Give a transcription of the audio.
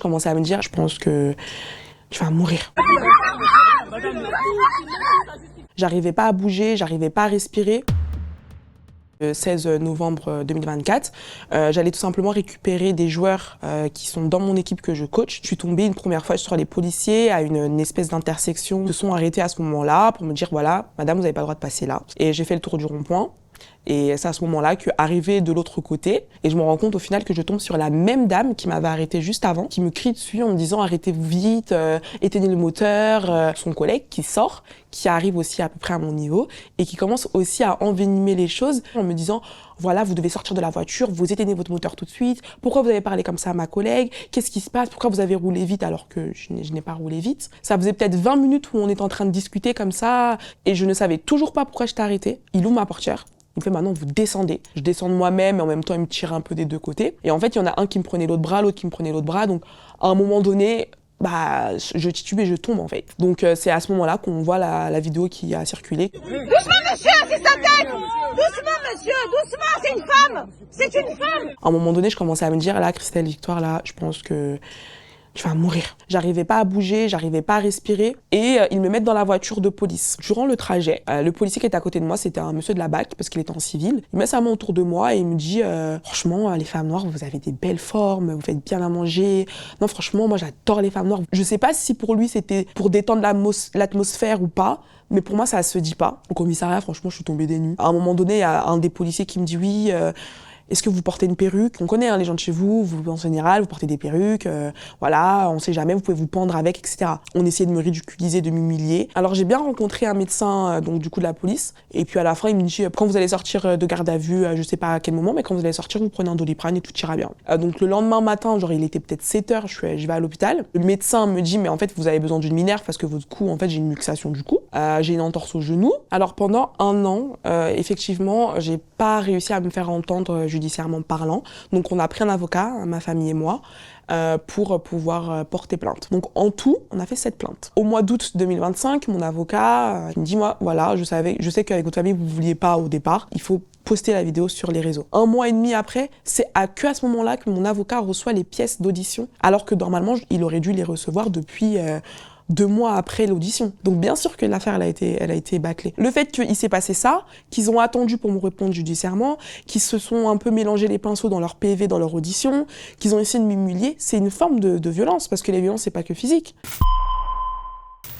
commençais à me dire, je pense que tu vas mourir. J'arrivais pas à bouger, j'arrivais pas à respirer. Le 16 novembre 2024, j'allais tout simplement récupérer des joueurs qui sont dans mon équipe que je coach. Je suis tombée une première fois sur les policiers à une espèce d'intersection. Ils se sont arrêtés à ce moment-là pour me dire, voilà, madame, vous n'avez pas le droit de passer là. Et j'ai fait le tour du rond-point. Et c'est à ce moment-là qu'arrivé de l'autre côté, et je me rends compte au final que je tombe sur la même dame qui m'avait arrêtée juste avant, qui me crie dessus en me disant arrêtez-vous vite, éteignez le moteur. Son collègue qui sort, qui arrive aussi à peu près à mon niveau, et qui commence aussi à envenimer les choses en me disant voilà, vous devez sortir de la voiture, vous éteignez votre moteur tout de suite, pourquoi vous avez parlé comme ça à ma collègue, qu'est-ce qui se passe, pourquoi vous avez roulé vite alors que je n'ai pas roulé vite. Ça faisait peut-être 20 minutes où on était en train de discuter comme ça, et je ne savais toujours pas pourquoi je t'ai arrêté. Il ouvre ma portière. Il me fait maintenant vous descendez. Je descends de moi-même et en même temps il me tire un peu des deux côtés. Et en fait il y en a un qui me prenait l'autre bras, l'autre qui me prenait l'autre bras. Donc à un moment donné, je titube et je tombe en fait. Donc c'est à ce moment-là qu'on voit la vidéo qui a circulé. Doucement monsieur, c'est sa tête. Doucement monsieur, doucement, c'est une femme. C'est une femme. À un moment donné je commençais à me dire là Christelle Victoire là, je pense que tu vas mourir. J'arrivais pas à bouger, j'arrivais pas à respirer et ils me mettent dans la voiture de police. Durant le trajet, le policier qui était à côté de moi, c'était un monsieur de la BAC parce qu'il était en civil. Il met sa main autour de moi et il me dit franchement, les femmes noires, vous avez des belles formes, vous faites bien à manger. Non, franchement, moi j'adore les femmes noires. Je sais pas si pour lui c'était pour détendre l'atmosphère ou pas, mais pour moi ça se dit pas. Au commissariat, franchement, je suis tombée des nues. À un moment donné, il y a un des policiers qui me dit oui, est-ce que vous portez une perruque? On connaît les gens de chez vous, en général, vous portez des perruques, voilà, on sait jamais, vous pouvez vous pendre avec, etc. On essayait de me ridiculiser, de m'humilier. Alors j'ai bien rencontré un médecin, donc du coup de la police, et puis à la fin il me dit, quand vous allez sortir de garde à vue, je sais pas à quel moment, mais quand vous allez sortir, vous prenez un Doliprane et tout ira bien. Donc le lendemain matin, genre il était peut-être 7h, je vais à l'hôpital. Le médecin me dit, mais en fait vous avez besoin d'une minerve parce que votre cou, en fait j'ai une luxation du cou, j'ai une entorse au genou. Alors pendant un an, effectivement, j'ai pas réussi à me faire entendre judiciairement parlant. Donc on a pris un avocat, ma famille et moi, pour pouvoir porter plainte. Donc en tout, on a fait 7 plaintes. Au mois d'août 2025, mon avocat me dit, moi, voilà, je sais qu'avec votre famille, vous vouliez pas au départ, il faut poster la vidéo sur les réseaux. 1 mois et demi après, c'est à ce moment-là que mon avocat reçoit les pièces d'audition, alors que normalement, il aurait dû les recevoir depuis 2 mois après l'audition. Donc bien sûr que l'affaire elle a été bâclée. Le fait qu'il s'est passé ça, qu'ils ont attendu pour me répondre judiciairement, qu'ils se sont un peu mélangé les pinceaux dans leur PV, dans leur audition, qu'ils ont essayé de m'humilier, c'est une forme de violence, parce que les violences c'est pas que physique.